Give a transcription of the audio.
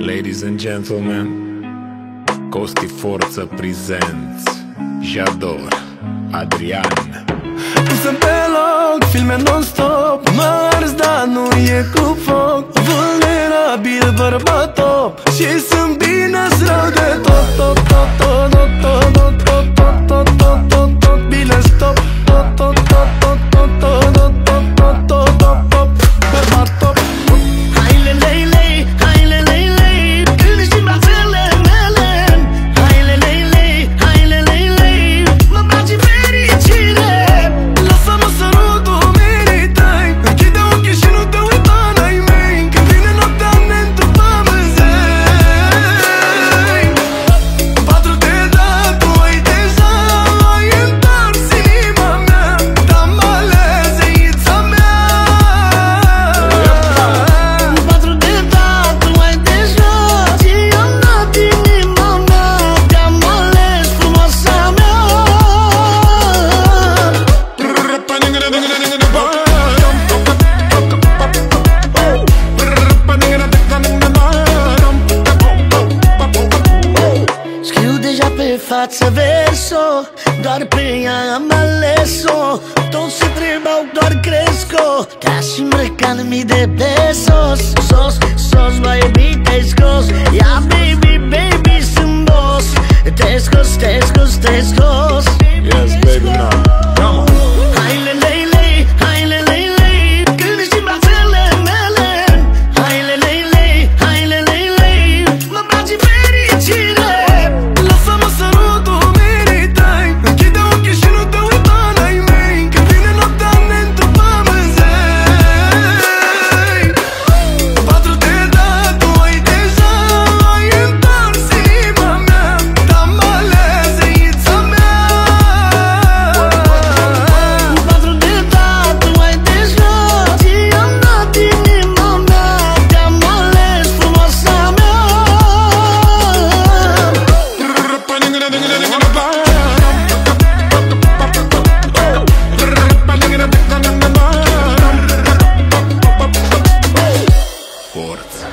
Ladies and gentlemen, Costi Forță Presents Jador, Adrian. Sunt pe loc, filme non-stop, mă ars, dar nu e cu foc. Vulnerabil, bărbat top, și sunt bine-s rău de tot. Tot, tot, tot, tot, tot, tot, tot, tot, tot, tot, tot, bine stop. Tot, tot, tot, tot, tot, tot, tot, tot, tot, tot, tot, tot, bărbat top. Hai le lei lei, hai le lei lei, când ești în brațele mele. Hai le lei lei, hai le lei lei, mă place fericire. Lasă-mă sărut oamenii tăi, închide ochii și nu te uita în-ai mei. Când vine noaptea ne întrupăm în zei. Patru de dat, tu ai deja, ai întors inima mea. Te-am ales, eița mea. Patru de dat, tu ai deja, ți-am dat inima mea. Te-am ales, frumoasa mea. Scriu deja pe față verso, doar pe ea am ales-o. Toți se întrebau, doar cresc-o, te-aș îmbrăca în mii de pesos. Sos, sos, baby, te-ai scos. Ia, baby, baby, sunt boss. Te-ai scos, te-ai scos, te-ai scos. Yes, baby, now. Come on. Hai le lei lei, hai le lei lei, când ești în brațele mele. Hai le lei lei, hai le lei lei, mă place fericire. Lasă-mă sărut oamenii tăi, închide ochii și nu te uita în-ai mei. Când vine noaptea ne întrupăm în zei. Patru de dat, tu ai deja, ai întors inima mea. Te-am ales, eița mea. Patru de dat, tu ai deja, ți-am dat inima mea. Te-am ales, frumoasa mea. Forță.